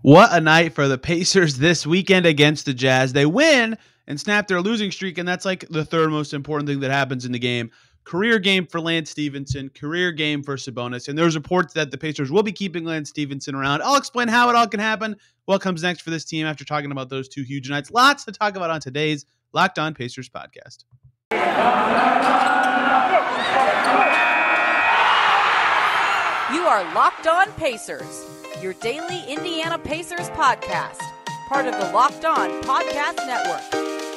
What a night for the Pacers this weekend against the Jazz. They win and snap their losing streak, and that's like the third most important thing that happens in the game. Career game for Lance Stephenson, career game for Sabonis, and there's reports that the Pacers will be keeping Lance Stephenson around. I'll explain how it all can happen. What comes next for this team after talking about those two huge nights. Lots to talk about on today's Locked On Pacers podcast. You are Locked On Pacers, your daily Indiana Pacers podcast, part of the Locked On Podcast Network,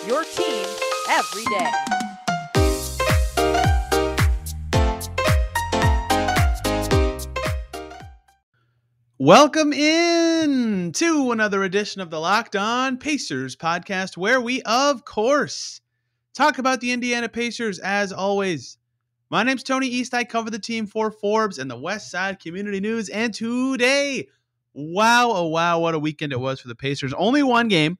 your team every day. Welcome in to another edition of the Locked On Pacers podcast, where we, of course, talk about the Indiana Pacers as always. My name's Tony East. I cover the team for Forbes and the West Side Community News. And today, wow, oh wow, what a weekend it was for the Pacers. Only one game.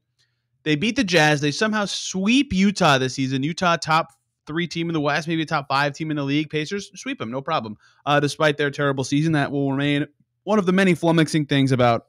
They beat the Jazz. They somehow sweep Utah this season. Utah, top 3 team in the West, maybe a top 5 team in the league. Pacers sweep them, no problem. Despite their terrible season, that will remain one of the many flummoxing things about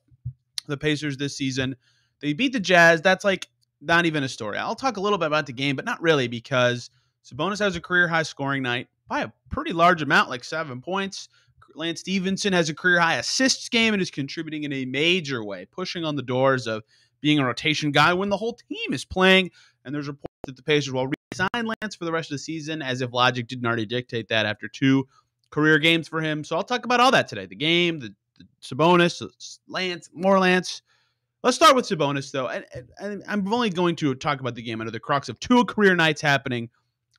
the Pacers this season. They beat the Jazz. That's like not even a story. I'll talk a little bit about the game, but not really, because Sabonis has a career-high scoring night by a pretty large amount, like 7 points. Lance Stephenson has a career-high assists game and is contributing in a major way, pushing on the doors of being a rotation guy when the whole team is playing. And there's reports that the Pacers will re-sign Lance for the rest of the season, as if logic didn't already dictate that after 2 career games for him. So I'll talk about all that today. The game, the Sabonis, Lance, more Lance. Let's start with Sabonis, though. And I'm only going to talk about the game under the crux of 2 career nights happening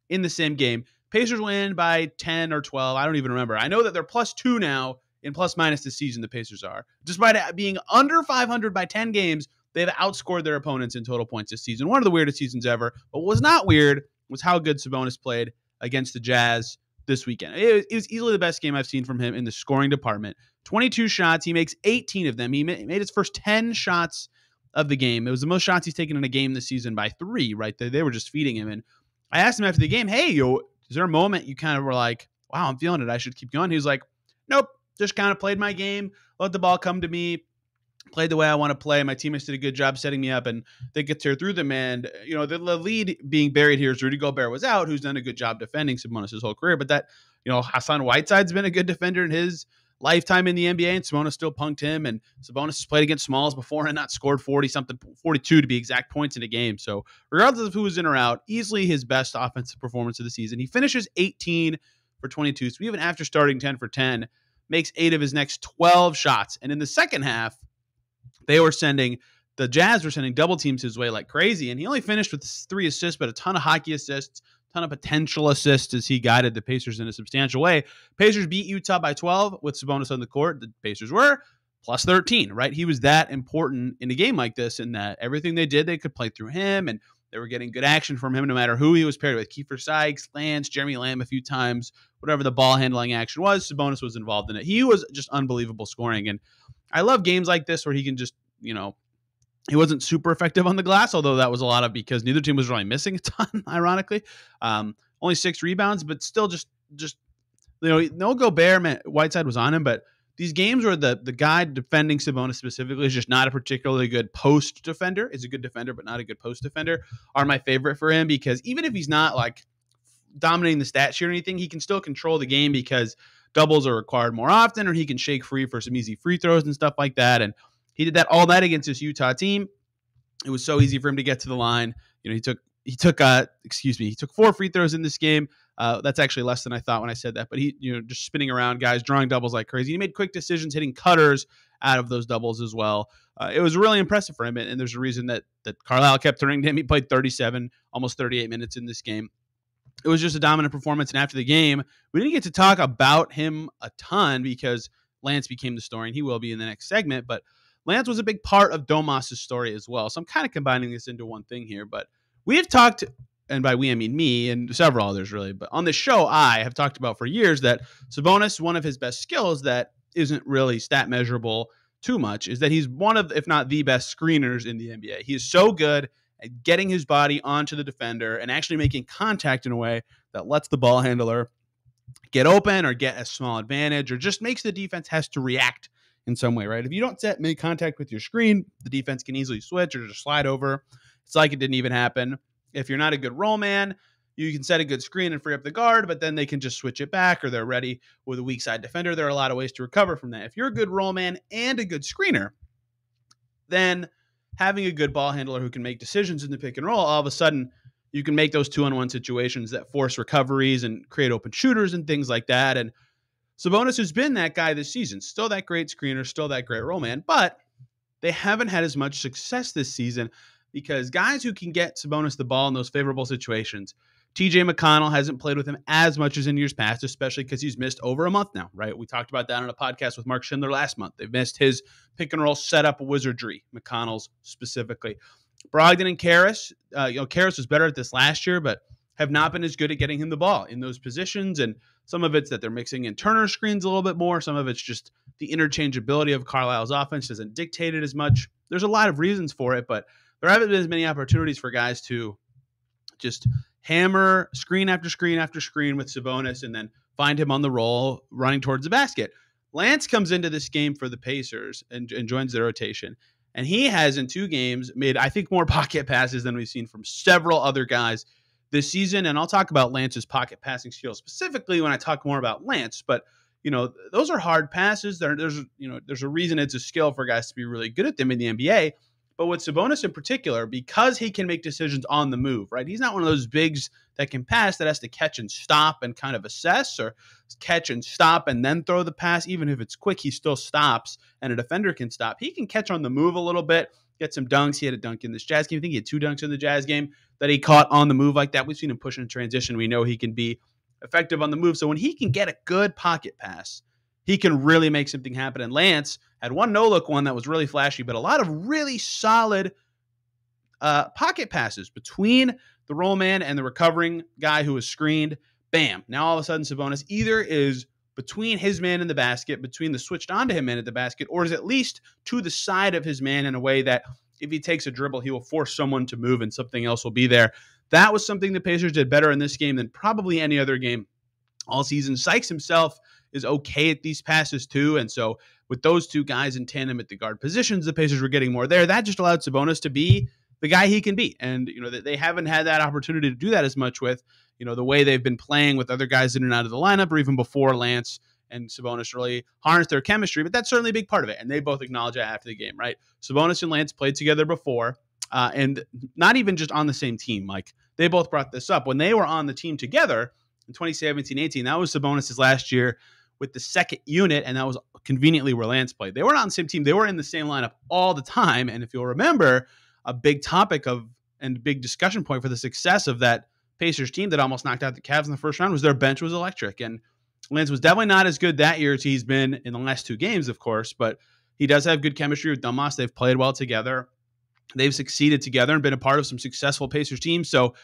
in the same game. Pacers win by 10 or 12. I don't even remember. I know that they're +2 now in plus-minus this season, the Pacers are. Despite being under 500 by 10 games, they've outscored their opponents in total points this season. One of the weirdest seasons ever. But what was not weird was how good Sabonis played against the Jazz this weekend. It was easily the best game I've seen from him in the scoring department. 22 shots. He makes 18 of them. He made his first 10 shots of the game. It was the most shots he's taken in a game this season by 3, right? They were just feeding him. And I asked him after the game, hey, is there a moment you kind of were like, wow, I'm feeling it, I should keep going? He was like, nope, just kind of played my game, let the ball come to me, played the way I want to play. My teammates did a good job setting me up, and they could tear through them. And, the lead being buried here is Rudy Gobert was out, who's done a good job defending Sabonis his whole career. But that, Hassan Whiteside's been a good defender in his lifetime in the NBA, and Sabonis still punked him. And Sabonis has played against smalls before and not scored 40-something, 42 to be exact points in a game. So regardless of who was in or out, easily his best offensive performance of the season. He finishes 18 for 22. So even after starting 10 for 10, makes 8 of his next 12 shots. And in the second half, the Jazz were sending double teams his way like crazy. And he only finished with 3 assists, but a ton of hockey assists, ton of potential assists as he guided the Pacers in a substantial way. Pacers beat Utah by 12 with Sabonis on the court. The Pacers were +13, right? He was that important in a game like this, in that everything they did, they could play through him, and they were getting good action from him no matter who he was paired with. Kiefer Sykes, Lance, Jeremy Lamb a few times, whatever the ball handling action was, Sabonis was involved in it. He was just unbelievable scoring. And I love games like this where he can just, he wasn't super effective on the glass, although that was a lot of because neither team was really missing a ton, ironically. Only 6 rebounds, but still just no Gobert. Whiteside was on him, but these games where the guy defending Sabonis specifically is just not a particularly good post defender, is a good defender, but not a good post defender, are my favorite for him, because even if he's not like dominating the stat sheet or anything, he can still control the game because doubles are required more often, or he can shake free for some easy free throws and stuff like that. And he did that all night against this Utah team. It was so easy for him to get to the line. He took 4 free throws in this game. That's actually less than I thought when I said that, but he, just spinning around guys, drawing doubles like crazy. He made quick decisions, hitting cutters out of those doubles as well. It was really impressive for him. And there's a reason that Carlisle kept turning to him. He played 37, almost 38 minutes in this game. It was just a dominant performance. And after the game, we didn't get to talk about him a ton because Lance became the story, and he will be in the next segment. But Lance was a big part of Domas's story as well. So I'm kind of combining this into one thing here. But we have talked, and by we I mean me and several others really, but on this show I have talked about for years that Sabonis, one of his best skills that isn't really stat measurable too much, is that he's one of, if not the best screeners in the NBA. He is so good at getting his body onto the defender and actually making contact in a way that lets the ball handler get open or get a small advantage, or just makes the defense has to react in some way, right? If you don't make contact with your screen, the defense can easily switch or just slide over. It's like it didn't even happen. If you're not a good roll man, you can set a good screen and free up the guard, but then they can just switch it back, or they're ready with a weak side defender. There are a lot of ways to recover from that. If you're a good roll man and a good screener, then having a good ball handler who can make decisions in the pick and roll, all of a sudden you can make those 2-on-1 situations that force recoveries and create open shooters and things like that. And Sabonis has been that guy this season, still that great screener, still that great roll man, but they haven't had as much success this season because guys who can get Sabonis the ball in those favorable situations, TJ McConnell hasn't played with him as much as in years past, especially because he's missed over a month now, right? We talked about that on a podcast with Mark Schindler last month. They've missed his pick and roll setup wizardry, McConnell's specifically. Brogdon and Karras, Karras was better at this last year, but have not been as good at getting him the ball in those positions. And some of it's that they're mixing in Turner screens a little bit more. Some of it's just the interchangeability of Carlisle's offense doesn't dictate it as much. There's a lot of reasons for it, but there haven't been as many opportunities for guys to just hammer screen after screen after screen with Sabonis and then find him on the roll running towards the basket. Lance comes into this game for the Pacers and joins the rotation. And he has in 2 games made, I think, more pocket passes than we've seen from several other guys this season. And I'll talk about Lance's pocket passing skills specifically when I talk more about Lance. But, those are hard passes. There's a reason it's a skill for guys to be really good at them in the NBA. But with Sabonis in particular, because he can make decisions on the move, right? He's not one of those bigs that can pass that has to catch and stop and kind of assess, or catch and stop and then throw the pass. Even if it's quick, he still stops and a defender can stop. He can catch on the move a little bit, get some dunks. He had a dunk in this Jazz game. I think he had 2 dunks in the Jazz game that he caught on the move like that. We've seen him push in transition. We know he can be effective on the move. So when he can get a good pocket pass, he can really make something happen. And Lance had one no-look one that was really flashy, but a lot of really solid pocket passes between the roll man and the recovering guy who was screened. Bam. Now all of a sudden Sabonis either is between his man and the basket, between the switched onto him man at the basket, or is at least to the side of his man in a way that if he takes a dribble, he will force someone to move and something else will be there. That was something the Pacers did better in this game than probably any other game all season. Sykes himself is okay at these passes too. And so with those 2 guys in tandem at the guard positions, the Pacers were getting more there. That just allowed Sabonis to be the guy he can be. And, they haven't had that opportunity to do that as much with, the way they've been playing with other guys in and out of the lineup, or even before Lance and Sabonis really harnessed their chemistry. But that's certainly a big part of it. And they both acknowledge that after the game, right? Sabonis and Lance played together before, and not even just on the same team. Like, they both brought this up. When they were on the team together in 2017-18, that was Sabonis' last year with the second unit, and that was conveniently where Lance played. They were not on the same team. They were in the same lineup all the time. And if you'll remember, a big topic and big discussion point for the success of that Pacers team that almost knocked out the Cavs in the first round was their bench was electric. And Lance was definitely not as good that year as he's been in the last 2 games, of course, but he does have good chemistry with Domas. They've played well together. They've succeeded together and been a part of some successful Pacers teams. So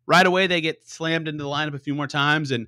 right away, they get slammed into the lineup a few more times, and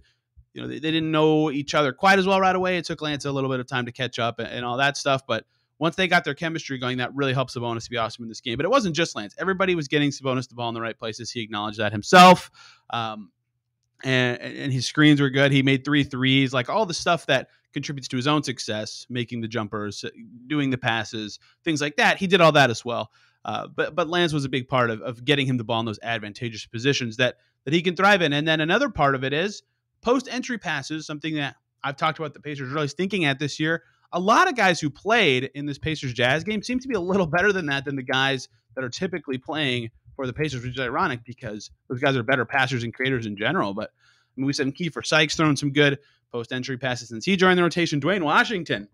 they didn't know each other quite as well right away. It took Lance a little bit of time to catch up and all that stuff. But once they got their chemistry going, that really helped Sabonis to be awesome in this game. But it wasn't just Lance. Everybody was getting Sabonis the ball in the right places. He acknowledged that himself. And his screens were good. He made 3 threes, like all the stuff that contributes to his own success, making the jumpers, doing the passes, things like that. He did all that as well. But Lance was a big part of getting him the ball in those advantageous positions that he can thrive in. And then another part of it is post-entry passes, something that I've talked about the Pacers really thinking at this year. A lot of guys who played in this Pacers-Jazz game seem to be a little better than that than the guys that are typically playing for the Pacers, which is ironic because those guys are better passers and creators in general. But we said Kiefer Sykes throwing some good post-entry passes since he joined the rotation. Dwayne Washington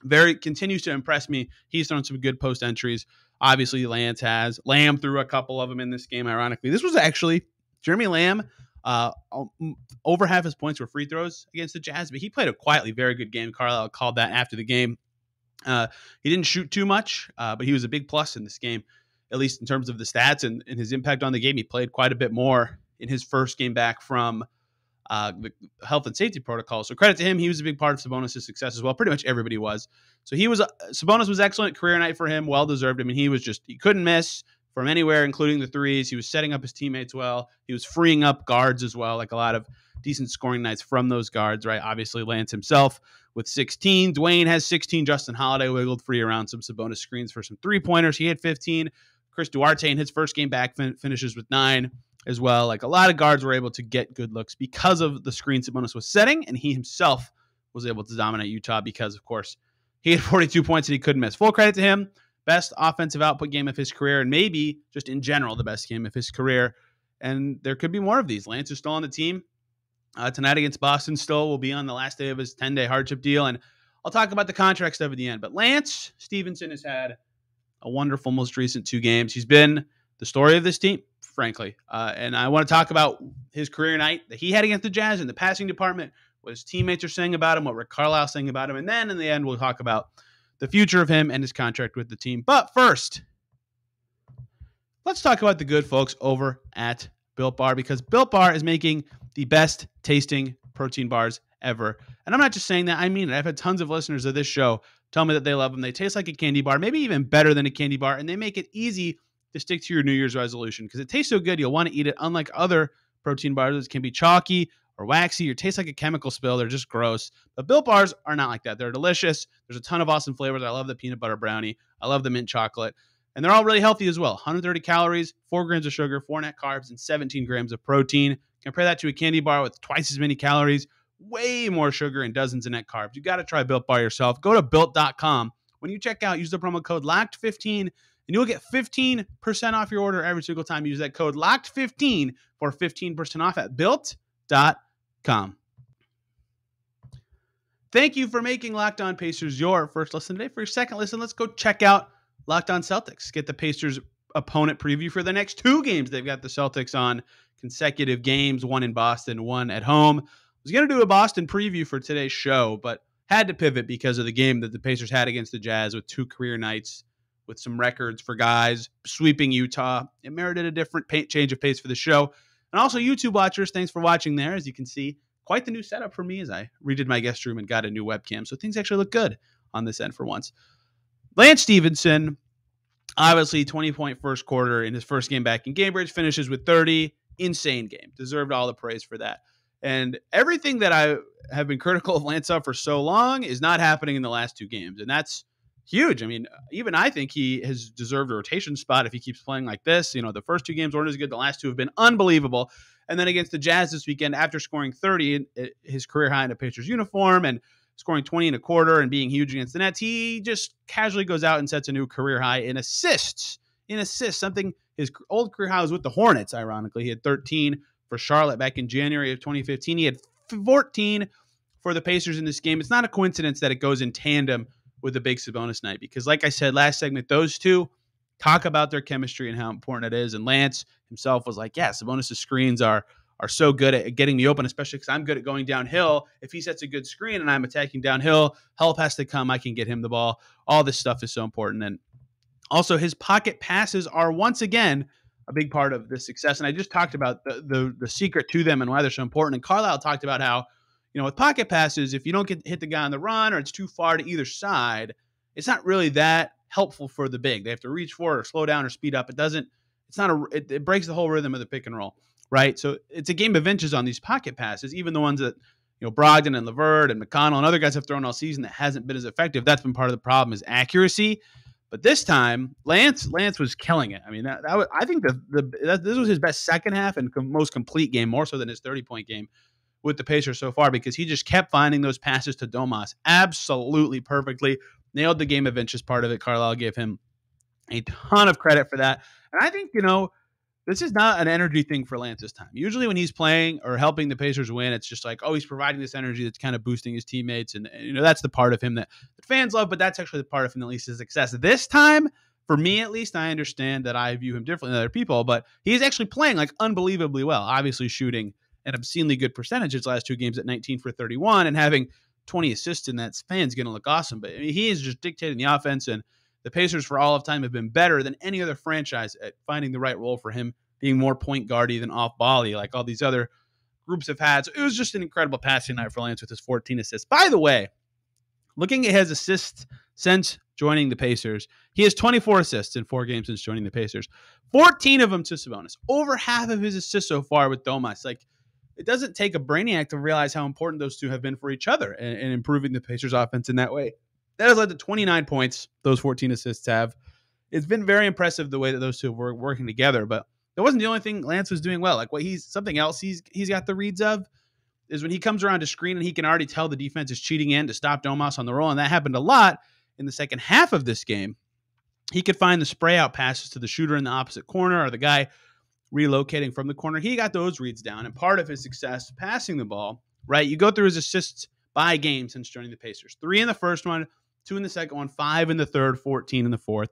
continues to impress me. He's thrown some good post-entries. Obviously, Lance has. Lamb threw a couple of them in this game, ironically. This was actually Jeremy Lamb. Over half his points were free throws against the Jazz, but he played a quietly very good game. Carlisle called that after the game. He didn't shoot too much, but he was a big plus in this game, at least in terms of the stats and his impact on the game. He played quite a bit more in his first game back from the health and safety protocol. So credit to him. He was a big part of Sabonis' success as well. Pretty much everybody was. So Sabonis was excellent. Career night for him. Well-deserved. I mean, he couldn't miss from anywhere, including the threes. He was setting up his teammates well. He was freeing up guards as well, like a lot of decent scoring nights from those guards, right? Obviously, Lance himself with 16. Dwayne has 16. Justin Holiday wiggled free around some Sabonis screens for some three-pointers. He had 15. Chris Duarte in his first game back finishes with 9 as well. Like, a lot of guards were able to get good looks because of the screen Sabonis was setting, and he himself was able to dominate Utah because, of course, he had 42 points and he couldn't miss. Full credit to him. Best offensive output game of his career, and maybe just in general the best game of his career. And there could be more of these. Lance is still on the team. Tonight against Boston still will be on the last day of his 10-day hardship deal. And I'll talk about the contract stuff at the end. But Lance Stephenson has had a wonderful most recent 2 games. He's been the story of this team, frankly. And I want to talk about his career night that he had against the Jazz in the passing department, what his teammates are saying about him, what Rick Carlisle is saying about him. And then in the end, we'll talk about the future of him and his contract with the team. But first, let's talk about the good folks over at Built Bar, because Built Bar is making the best tasting protein bars ever. And I'm not just saying that, I mean it. I've had tons of listeners of this show tell me that they love them. They taste like a candy bar, maybe even better than a candy bar, and they make it easy to stick to your New Year's resolution because it tastes so good you'll want to eat it. Unlike other protein bars, it can be chalky or waxy or taste like a chemical spill. They're just gross. But Built Bars are not like that. They're delicious. There's a ton of awesome flavors. I love the peanut butter brownie. I love the mint chocolate. And they're all really healthy as well. 130 calories, 4 grams of sugar, 4 net carbs, and 17 grams of protein. Compare that to a candy bar with twice as many calories, way more sugar, and dozens of net carbs. You got to try Built Bar yourself. Go to Built.com. When you check out, use the promo code LOCKED15, and you'll get 15% off your order every single time you use that code LOCKED15 for 15% off at Built.com. Thank you for making Locked On Pacers your first listen today. For your second listen, let's go check out Locked On Celtics. Get the Pacers opponent preview for the next 2 games. They've got the Celtics on consecutive games, 1 in Boston, 1 at home. I was going to do a Boston preview for today's show, but had to pivot because of the game that the Pacers had against the Jazz with 2 career nights, with some records for guys, sweeping Utah. It merited a different change of pace for the show. And also, YouTube watchers, thanks for watching there. As you can see, quite the new setup for me as I redid my guest room and got a new webcam. So things actually look good on this end for once. Lance Stephenson, obviously 20-point first quarter in his first game back in Cambridge, finishes with 30. Insane game. Deserved all the praise for that. And everything that I have been critical of Lance of for so long is not happening in the last 2 games. And that's huge. I mean, even I think he has deserved a rotation spot if he keeps playing like this. You know, the first 2 games weren't as good. The last 2 have been unbelievable. And then against the Jazz this weekend, after scoring 30, his career high in a Pacers uniform, and scoring 20 and a quarter and being huge against the Nets, he just casually goes out and sets a new career high in assists. Something his old career high was with the Hornets, ironically. He had 13 for Charlotte back in January of 2015. He had 14 for the Pacers in this game. It's not a coincidence that it goes in tandem with the big Sabonis night because, like I said last segment, those 2 talk about their chemistry and how important it is. And Lance himself was like, yeah, Sabonis' screens are so good at getting me open, especially because I'm good at going downhill. If he sets a good screen and I'm attacking downhill, help has to come. I can get him the ball. All this stuff is so important. And also, his pocket passes are once again a big part of this success. And I just talked about the secret to them and why they're so important. And Carlisle talked about how, you know, with pocket passes, if you don't hit the guy on the run or it's too far to either side, it's not really that helpful for the big. They have to reach for it or slow down or speed up. It breaks the whole rhythm of the pick and roll. Right. So it's a game of inches on these pocket passes, even the ones that, you know, Brogdon and LeVert and McConnell and other guys have thrown all season that hasn't been as effective. That's been part of the problem is accuracy. But this time, Lance was killing it. I mean, I think this was his best second half and most complete game, more so than his 30-point game with the Pacers so far, because he just kept finding those passes to Domas absolutely perfectly. Nailed the game of inches part of it. Carlisle gave him a ton of credit for that. And I think, you know, this is not an energy thing for Lance this time. Usually when he's playing or helping the Pacers win, it's just like, oh, he's providing this energy that's kind of boosting his teammates. And you know, that's the part of him that fans love, but that's actually the part of him that leads to success. This time, for me at least, I understand that I view him differently than other people, but he's actually playing like unbelievably well, obviously shooting an obscenely good percentage his last 2 games at 19 for 31 and having 20 assists in that span's going to look awesome. But I mean, he is just dictating the offense, and the Pacers for all of time have been better than any other franchise at finding the right role for him, being more point guardy than off bally like all these other groups have had. So it was just an incredible passing night for Lance with his 14 assists. By the way, looking at his assists since joining the Pacers, he has 24 assists in 4 games since joining the Pacers. 14 of them to Sabonis. Over half of his assists so far with Domas. Like, it doesn't take a brainiac to realize how important those two have been for each other and improving the Pacers offense in that way. That has led to 29 points. Those 14 assists have. It's been very impressive the way that those two were working together, but that wasn't the only thing Lance was doing well. Like something else he's got the reads of is when he comes around to screen and he can already tell the defense is cheating in to stop Domas on the roll. And that happened a lot in the second half of this game. He could find the spray out passes to the shooter in the opposite corner or the guy relocating from the corner. He got those reads down, and part of his success passing the ball, right? You go through his assists by game since joining the Pacers. 3 in the first one, 2 in the second one, 5 in the third, 14 in the fourth.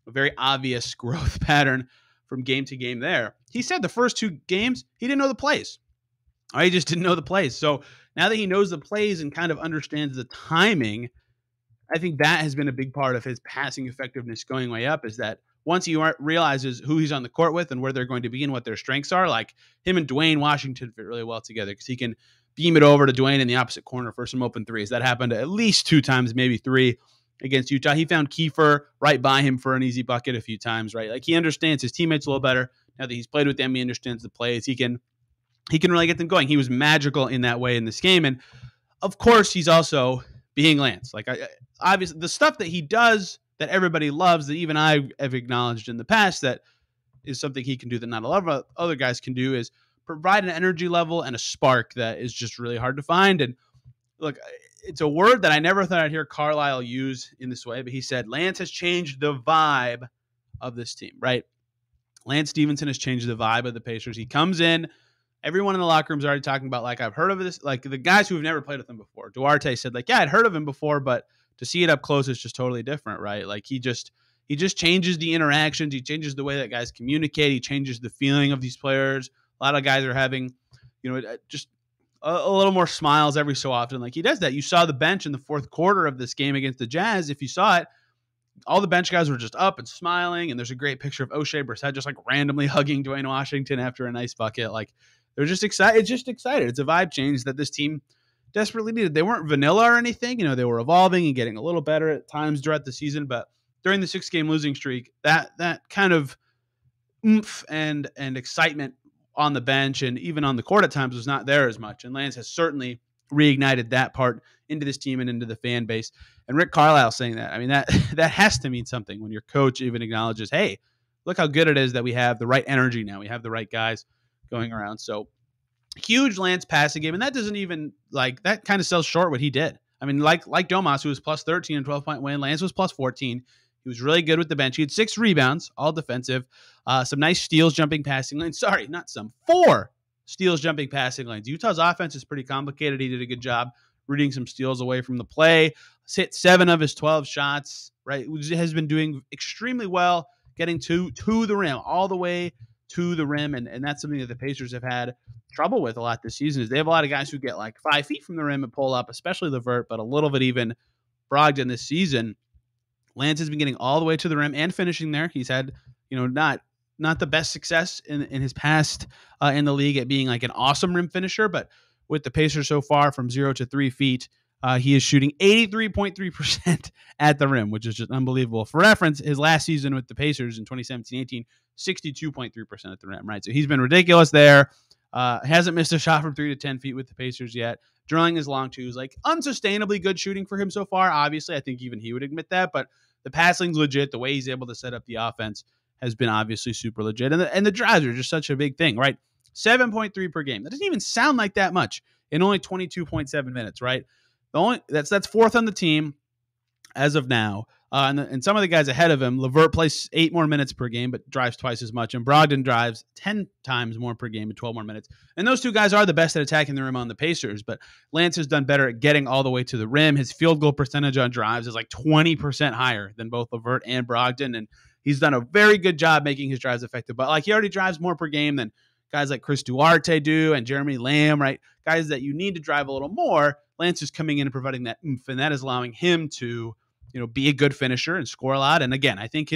A very obvious growth pattern from game to game there. He said the first 2 games, he didn't know the plays. He just didn't know the plays. So now that he knows the plays and kind of understands the timing, I think that has been a big part of his passing effectiveness going way up, is that once he realizes who he's on the court with and where they're going to be and what their strengths are, like him and Dwayne Washington fit really well together because he can beam it over to Dwayne in the opposite corner for some open threes. That happened at least 2 times, maybe 3 against Utah. He found Kiefer right by him for an easy bucket a few times, right? Like he understands his teammates a little better. Now that he's played with them, he understands the plays. He can really get them going. He was magical in that way in this game. And of course, he's also being Lance. Like obviously the stuff that he does that everybody loves, that even I have acknowledged in the past that is something he can do that not a lot of other guys can do, is provide an energy level and a spark that is just really hard to find. And look, it's a word that I never thought I'd hear Carlisle use in this way, but he said Lance has changed the vibe of this team, right? Lance Stephenson has changed the vibe of the Pacers. He comes in, everyone in the locker room is already talking about, like, I've heard of this, like the guys who have never played with him before. Duarte said, like, yeah, I'd heard of him before, but to see it up close is just totally different, right? Like he just changes the interactions. He changes the way that guys communicate. He changes the feeling of these players. A lot of guys are having, just a little more smiles every so often. Like he does that. You saw the bench in the fourth quarter of this game against the Jazz. If you saw it, all the bench guys were just up and smiling. And there's a great picture of O'Shea Brissett just like randomly hugging Dwayne Washington after a nice bucket. Like they're just excited. It's just excited. It's a vibe change that this team desperately needed. They weren't vanilla or anything. They were evolving and getting a little better at times throughout the season. But during the 6-game losing streak, that kind of oomph and excitement on the bench and even on the court at times was not there as much. And Lance has certainly reignited that part into this team and into the fan base. And Rick Carlisle saying that, I mean, that has to mean something when your coach even acknowledges, hey, look how good it is that we have the right energy now. We have the right guys going around. So huge Lance passing game. And that doesn't even that kind of sells short what he did. I mean, like Domas, who was plus 13 and 12-point win, Lance was plus 14. He was really good with the bench. He had 6 rebounds, all defensive. Some nice steals, jumping, passing lanes. Sorry, not some. 4 steals, jumping, passing lanes. Utah's offense is pretty complicated. He did a good job rooting some steals away from the play. Hit 7 of his 12 shots, right? Has been doing extremely well, getting to the rim, all the way to the rim. And that's something that the Pacers have had trouble with a lot this season, is they have a lot of guys who get like 5 feet from the rim and pull up, especially LeVert, but a little bit even Brogdon this season. Lance has been getting all the way to the rim and finishing there. He's had, not the best success in his past in the league at being like an awesome rim finisher, but with the Pacers so far from 0 to 3 feet, he is shooting 83.3% at the rim, which is just unbelievable. For reference, his last season with the Pacers in 2017-18, 62.3% at the rim, right? So he's been ridiculous there. Hasn't missed a shot from 3 to 10 feet with the Pacers yet. Drilling his long twos, like unsustainably good shooting for him so far. Obviously, I think even he would admit that, but the passing's legit. The way he's able to set up the offense has been obviously super legit. And the drives are just such a big thing, right? 7.3 per game. That doesn't even sound like that much in only 22.7 minutes, right? That's fourth on the team as of now. And some of the guys ahead of him, LeVert plays 8 more minutes per game, but drives twice as much. And Brogdon drives 10 times more per game in 12 more minutes. And those two guys are the best at attacking the rim on the Pacers, but Lance has done better at getting all the way to the rim. His field goal percentage on drives is like 20% higher than both LeVert and Brogdon. And he's done a very good job making his drives effective. But like he already drives more per game than guys like Chris Duarte do and Jeremy Lamb, right? Guys that you need to drive a little more. Lance is coming in and providing that oomph, and that is allowing him to be a good finisher and score a lot. And again, I think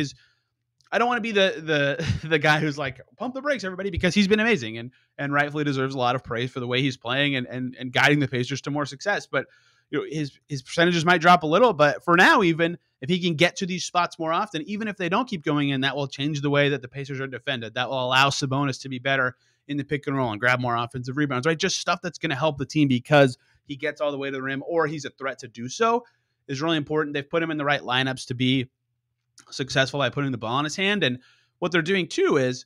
I don't want to be the guy who's like, pump the brakes, everybody, because he's been amazing and rightfully deserves a lot of praise for the way he's playing and guiding the Pacers to more success. But his percentages might drop a little, but for now, even if he can get to these spots more often, even if they don't keep going in, that will change the way that the Pacers are defended. That will allow Sabonis to be better in the pick and roll and grab more offensive rebounds, right? Just stuff that's going to help the team because he gets all the way to the rim or he's a threat to do so is really important. They've put him in the right lineups to be successful by putting the ball in his hand. And what they're doing too is,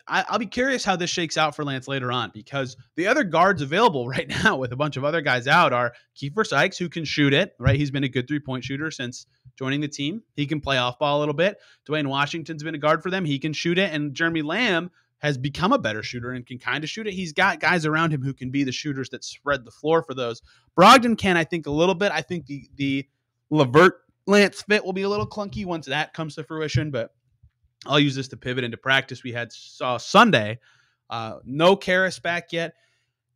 I'll be curious how this shakes out for Lance later on, because the other guards available right now with a bunch of other guys out are Kiefer Sykes, who can shoot it, right? He's been a good three-point shooter since joining the team. He can play off ball a little bit. Dwayne Washington's been a guard for them. He can shoot it. And Jeremy Lamb has become a better shooter and can kind of shoot it. He's got guys around him who can be the shooters that spread the floor for those. Brogdon can, I think, a little bit. I think the LeVert-Lance fit will be a little clunky once that comes to fruition, but I'll use this to pivot into practice. We saw Sunday, no Karras back yet,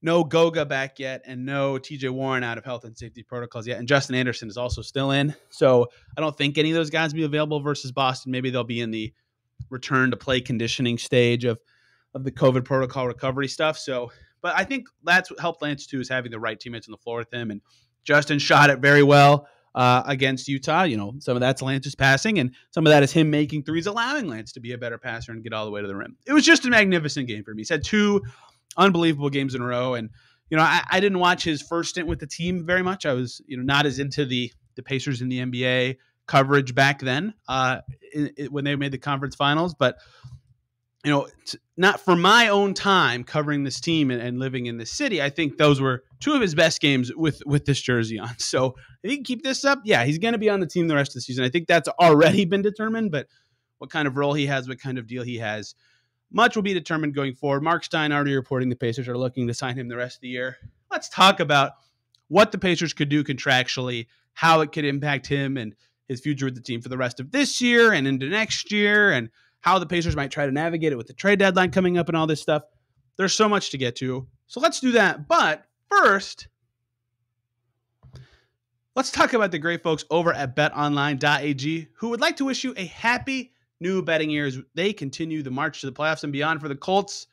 no Goga back yet, and no TJ Warren out of health and safety protocols yet. And Justin Anderson is also still in. So I don't think any of those guys will be available versus Boston. Maybe they'll be in the return to play conditioning stage of the COVID protocol recovery stuff. So, but I think that's what helped Lance too, is having the right teammates on the floor with him. And Justin shot it very well against Utah. Some of that's Lance's passing, and some of that is him making threes, allowing Lance to be a better passer and get all the way to the rim. It was just a magnificent game for me. He's had two unbelievable games in a row. And, I didn't watch his first stint with the team very much. I was, not as into the Pacers in the NBA coverage back then when they made the conference finals. But, not for my own time covering this team and living in this city, I think those were two of his best games with this jersey on. So if he can keep this up, yeah, he's going to be on the team the rest of the season. I think that's already been determined, but what kind of role he has, what kind of deal he has, much will be determined going forward. Mark Stein already reporting the Pacers are looking to sign him the rest of the year. Let's talk about what the Pacers could do contractually, how it could impact him and his future with the team for the rest of this year and into next year, and how the Pacers might try to navigate it with the trade deadline coming up and all this stuff. There's so much to get to. So let's do that. But first, let's talk about the great folks over at betonline.ag who would like to wish you a happy new betting year as they continue the march to the playoffs and beyond for the Colts.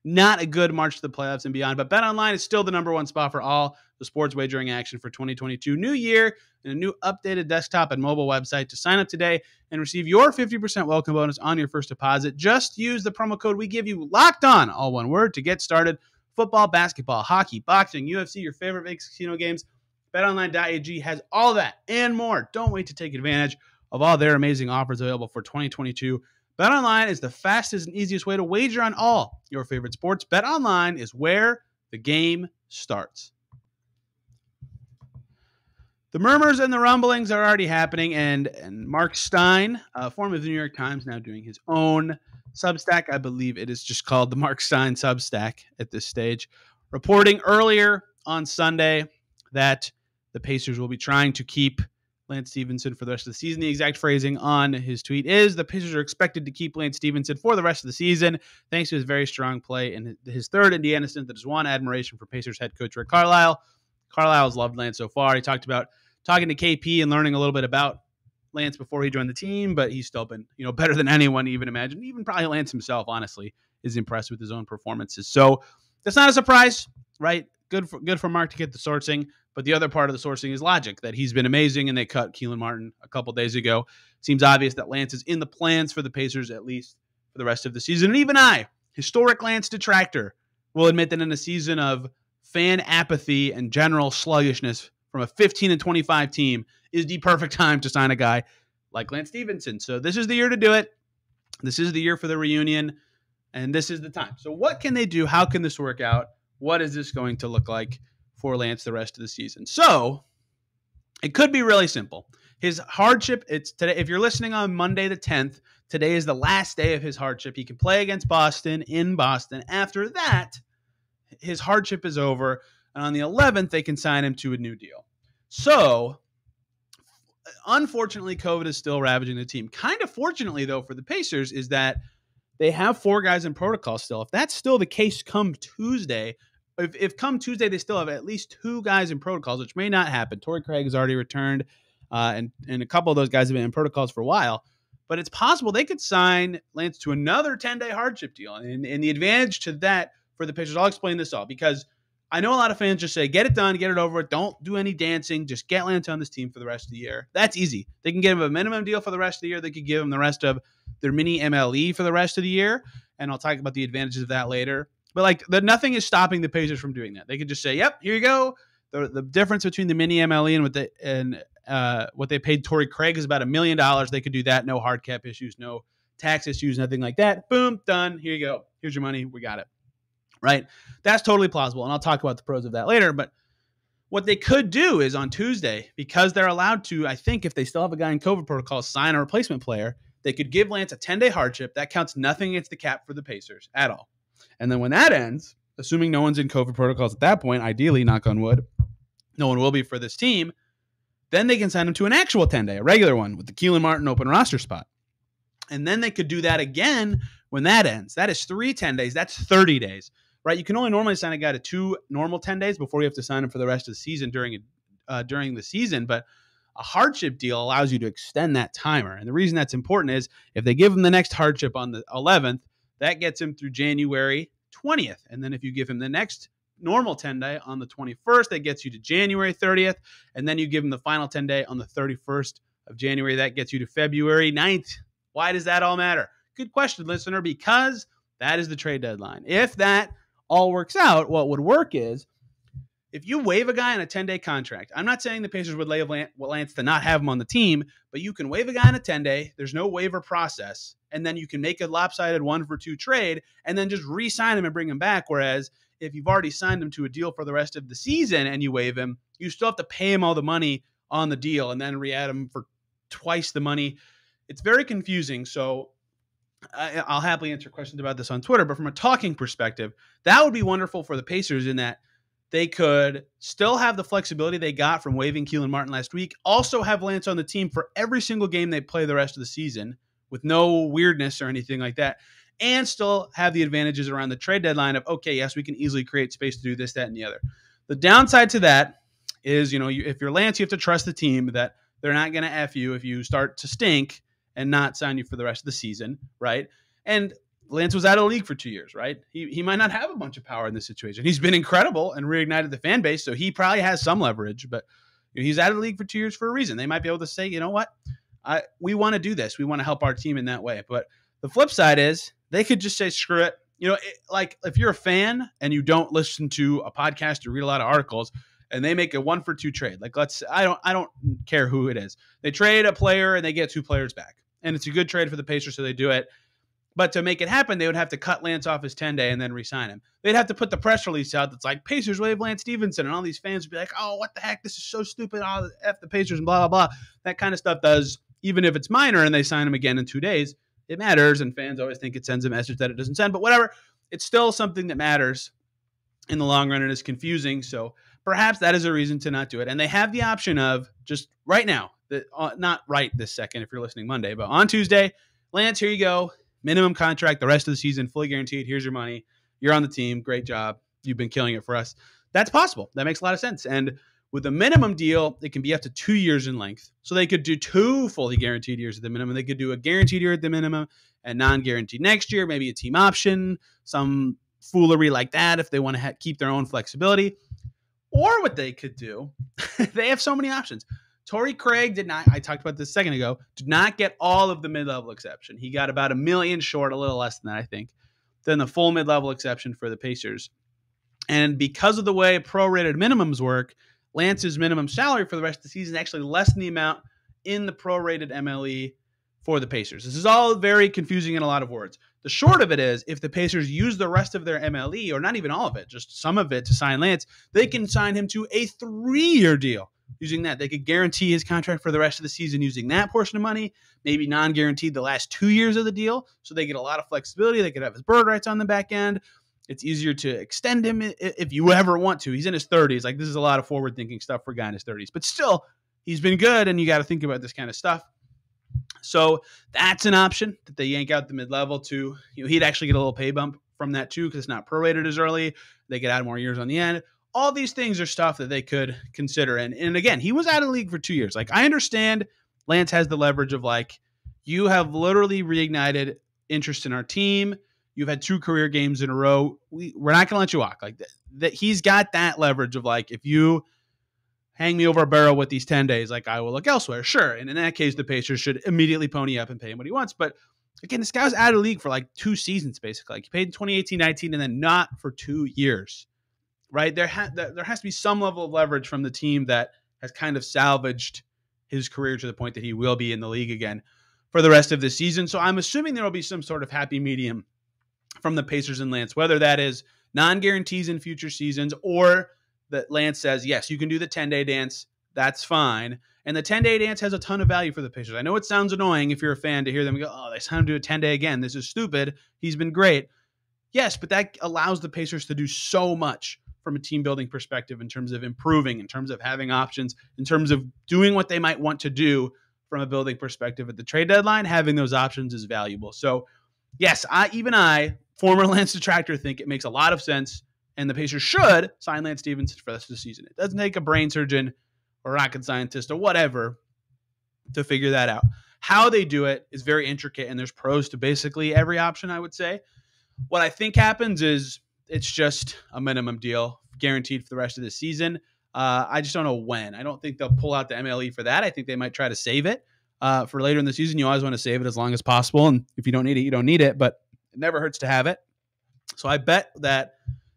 Not a good march to the playoffs and beyond, but BetOnline is still the number one spot for all the sports wagering action for 2022. New year and a new updated desktop and mobile website. To sign up today and receive your 50% welcome bonus on your first deposit, just use the promo code we give you, Locked On, all one word, to get started. Football, basketball, hockey, boxing, UFC, your favorite Vegas casino games. BetOnline.ag has all that and more. Don't wait to take advantage of all their amazing offers available for 2022. BetOnline is the fastest and easiest way to wager on all your favorite sports. BetOnline is where the game starts. The murmurs and the rumblings are already happening, and Mark Stein, former of the New York Times, now doing his own Substack. I believe it is just called the Mark Stein Substack at this stage, reporting earlier on Sunday that the Pacers will be trying to keep Lance Stephenson for the rest of the season. The exact phrasing on his tweet is, the Pacers are expected to keep Lance Stephenson for the rest of the season, thanks to his very strong play in his third Indiana stint that has won admiration for Pacers head coach Rick Carlisle. Carlisle's loved Lance so far. He talked about talking to KP and learning a little bit about Lance before he joined the team, but he's still been, better than anyone even imagined. Even probably Lance himself, honestly, is impressed with his own performances. So that's not a surprise, right? Good for Mark to get the sourcing. But the other part of the sourcing is logic, that he's been amazing, and they cut Keelan Martin a couple days ago. Seems obvious that Lance is in the plans for the Pacers, at least for the rest of the season. And even I, historic Lance detractor, will admit that in a season of fan apathy and general sluggishness from a 15-25 team is the perfect time to sign a guy like Lance Stephenson. So this is the year to do it. This is the year for the reunion, and this is the time. So what can they do? How can this work out? What is this going to look like for Lance the rest of the season? So it could be really simple. His hardship, it's today. If you're listening on Monday the 10th, today is the last day of his hardship. He can play against Boston in Boston. After that, his hardship is over. And on the 11th, they can sign him to a new deal. So unfortunately, COVID is still ravaging the team. Kind of fortunately, though, for the Pacers is that they have 4 guys in protocol still. If that's still the case come Tuesday, if come Tuesday they still have at least 2 guys in protocols, which may not happen. Torrey Craig has already returned, and a couple of those guys have been in protocols for a while. But it's possible they could sign Lance to another 10-day hardship deal. And the advantage to that for the Pacers, I'll explain this all, because I know a lot of fans just say, get it done, get it over with, don't do any dancing, just get Lance on this team for the rest of the year. That's easy. They can give him a minimum deal for the rest of the year. They could give him the rest of their mini MLE for the rest of the year. And I'll talk about the advantages of that later. But like nothing is stopping the Pacers from doing that. They could just say, yep, here you go. The difference between the mini MLE and what they paid Torrey Craig is about $1 million. They could do that. No hard cap issues, no tax issues, nothing like that. Boom, done. Here you go. Here's your money. We got it. Right? That's totally plausible. And I'll talk about the pros of that later. But what they could do is on Tuesday, because they're allowed to, I think if they still have a guy in COVID protocol, sign a replacement player, they could give Lance a 10-day hardship. That counts nothing against the cap for the Pacers at all. And then when that ends, assuming no one's in COVID protocols at that point, ideally, knock on wood, no one will be for this team, then they can sign him to an actual 10-day, a regular one with the Keelan Martin open roster spot. And then they could do that again when that ends. That is 3 10 days. That's 30 days, right? You can only normally sign a guy to 2 normal 10 days before you have to sign him for the rest of the season during the season. But a hardship deal allows you to extend that timer. And the reason that's important is if they give him the next hardship on the 11th, that gets him through January 20th. And then if you give him the next normal 10-day on the 21st, that gets you to January 30th. And then you give him the final 10-day on the 31st of January. That gets you to February 9th. Why does that all matter? Good question, listener, because that is the trade deadline. If that all works out, what would work is if you waive a guy on a 10-day contract, I'm not saying the Pacers would lay Lance to not have him on the team, but you can waive a guy on a 10-day. There's no waiver process. And then you can make a lopsided 1-for-2 trade and then just re-sign him and bring him back. Whereas if you've already signed him to a deal for the rest of the season and you waive him, you still have to pay him all the money on the deal and then re-add him for twice the money. It's very confusing. So I'll happily answer questions about this on Twitter. But from a talking perspective, that would be wonderful for the Pacers in that they could still have the flexibility they got from waiving Keelan Martin last week, also have Lance on the team for every single game they play the rest of the season with no weirdness or anything like that, and still have the advantages around the trade deadline of, okay, yes, we can easily create space to do this, that, and the other. The downside to that is, if you're Lance, you have to trust the team that they're not going to F you if you start to stink and not sign you for the rest of the season, right? And Lance was out of the league for 2 years, right? He might not have a bunch of power in this situation. He's been incredible and reignited the fan base, so he probably has some leverage, but he's out of the league for 2 years for a reason. They might be able to say, you know what? We want to do this. We want to help our team in that way. But the flip side is they could just say, screw it. Like if you're a fan and you don't listen to a podcast or read a lot of articles and they make a 1-for-2 trade, like I don't care who it is. They trade a player and they get 2 players back. And it's a good trade for the Pacers, so they do it. But to make it happen, they would have to cut Lance off his 10-day and then re-sign him. They'd have to put the press release out that's like, Pacers waive Lance Stevenson. And all these fans would be like, oh, what the heck? This is so stupid. Oh, F the Pacers and blah, blah, blah. That kind of stuff does, even if it's minor and they sign him again in 2 days, it matters. And fans always think it sends a message that it doesn't send. But whatever, it's still something that matters in the long run and is confusing. So perhaps that is a reason to not do it. And they have the option of just right now, not right this second if you're listening Monday, but on Tuesday, Lance, here you go. Minimum contract, the rest of the season, fully guaranteed. Here's your money. You're on the team. Great job. You've been killing it for us. That's possible. That makes a lot of sense. And with a minimum deal, it can be up to 2 years in length. So they could do 2 fully guaranteed years at the minimum. They could do a guaranteed year at the minimum and non-guaranteed next year, maybe a team option, some foolery like that if they want to keep their own flexibility. Or what they could do, they have so many options. Torrey Craig did not, I talked about this a second ago, did not get all of the mid-level exception. He got about $1 million short, a little less than that, I think, than the full mid-level exception for the Pacers. And because of the way prorated minimums work, Lance's minimum salary for the rest of the season is actually less than the amount in the prorated MLE for the Pacers. This is all very confusing in a lot of words. The short of it is, if the Pacers use the rest of their MLE, or not even all of it, just some of it to sign Lance, they can sign him to a 3-year deal. Using that, they could guarantee his contract for the rest of the season using that portion of money, maybe non-guaranteed the last 2 years of the deal, so they get a lot of flexibility. They could have his bird rights on the back end. It's easier to extend him if you ever want to. He's in his 30s. Like, this is a lot of forward-thinking stuff for a guy in his 30s. But still, he's been good, and you got to think about this kind of stuff. So that's an option that they yank out the mid-level to. He'd actually get a little pay bump from that, too, because it's not prorated as early. They could add more years on the end. All these things are stuff that they could consider. And again, he was out of the league for 2 years. Like, I understand Lance has the leverage of, like, you have literally reignited interest in our team. You've had 2 career games in a row. We're not going to let you walk. Like, that he's got that leverage of, like, if you hang me over a barrel with these 10 days, like, I will look elsewhere. Sure. And in that case, the Pacers should immediately pony up and pay him what he wants. But Again, this guy was out of the league for like 2 seasons, basically. Like he played in 2018-19 and then not for 2 years, right? There has to be some level of leverage from the team that has kind of salvaged his career to the point that he will be in the league again for the rest of the season. So I'm assuming there will be some sort of happy medium from the Pacers and Lance, whether that is non-guarantees in future seasons or that Lance says, yes, you can do the 10-day dance. That's fine. And the 10-day dance has a ton of value for the Pacers. I know it sounds annoying if you're a fan to hear them go, oh, they signed him to a 10-day again. This is stupid. He's been great. Yes, but that allows the Pacers to do so much from a team building perspective in terms of improving, in terms of having options, in terms of doing what they might want to do from a building perspective at the trade deadline. Having those options is valuable. So yes, I, former Lance detractor, think it makes a lot of sense, and the Pacers should sign Lance Stephenson for the rest of the season. It doesn't take a brain surgeon or rocket scientist or whatever to figure that out. How they do it is very intricate, and there's pros to basically every option, I would say. What I think happens is it's just a minimum deal guaranteed for the rest of the season. I just don't know when. I don't think they'll pull out the MLE for that. I think they might try to save it for later in the season. You always want to save it as long as possible, and if you don't need it, you don't need it, but it never hurts to have it. So I bet that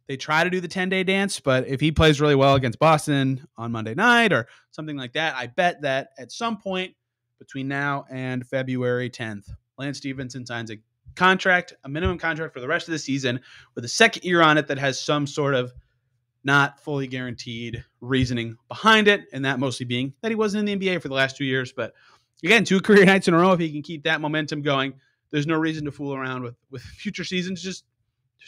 they try to do the 10-day dance, but if he plays really well against Boston on Monday night or something like that, I bet that at some point between now and February 10th, Lance Stephenson signs a contract, a minimum contract for the rest of the season with a second year on it that has some sort of not fully guaranteed reasoning behind it, and that mostly being that he wasn't in the NBA for the last 2 years. But again, 2 career nights in a row, if he can keep that momentum going, there's no reason to fool around with future seasons. Just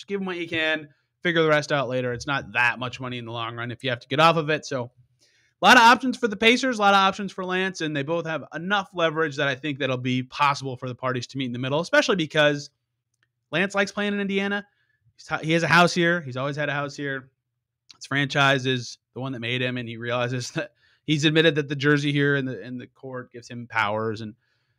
give him what you can. Figure the rest out later. It's not that much money in the long run if you have to get off of it. So a lot of options for the Pacers, a lot of options for Lance, and they both have enough leverage that I think that'll be possible for the parties to meet in the middle, especially because Lance likes playing in Indiana. He has a house here. He's always had a house here. His franchise is the one that made him, and he realizes that he's admitted that the jersey here in the court gives him powers, and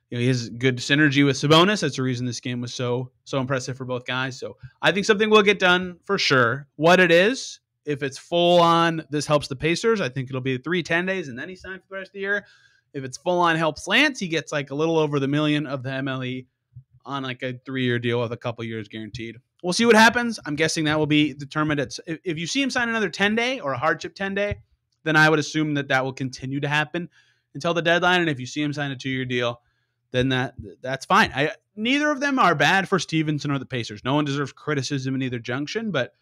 he has good synergy with Sabonis. That's the reason this game was so impressive for both guys. So I think something will get done for sure. What it is, if it's full on, this helps the Pacers, I think it'll be 3 10 days, and then he's signed for the rest of the year. If it's full on helps Lance, he gets like a little over the $1 million of the MLE on like a 3-year deal with a couple years guaranteed. We'll see what happens. I'm guessing that will be determined. If you see him sign another 10-day or a hardship 10-day, then I would assume that will continue to happen until the deadline. And if you see him sign a 2-year deal, then that's fine. Neither of them are bad for Stephenson or the Pacers. No one deserves criticism in either junction, but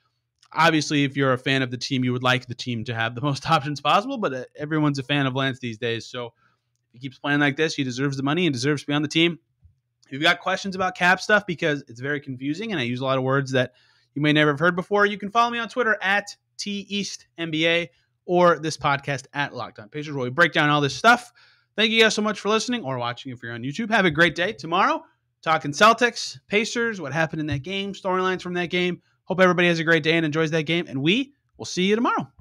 obviously if you're a fan of the team, you would like the team to have the most options possible, but everyone's a fan of Lance these days. So if he keeps playing like this, he deserves the money and deserves to be on the team. If you've got questions about cap stuff, because it's very confusing and I use a lot of words that you may never have heard before, you can follow me on Twitter at TEastNBA or this podcast at Locked On Pacers, where we break down all this stuff. Thank you guys so much for listening or watching if you're on YouTube. Have a great day. Tomorrow, talking Celtics, Pacers, what happened in that game, storylines from that game. Hope everybody has a great day and enjoys that game, and we will see you tomorrow.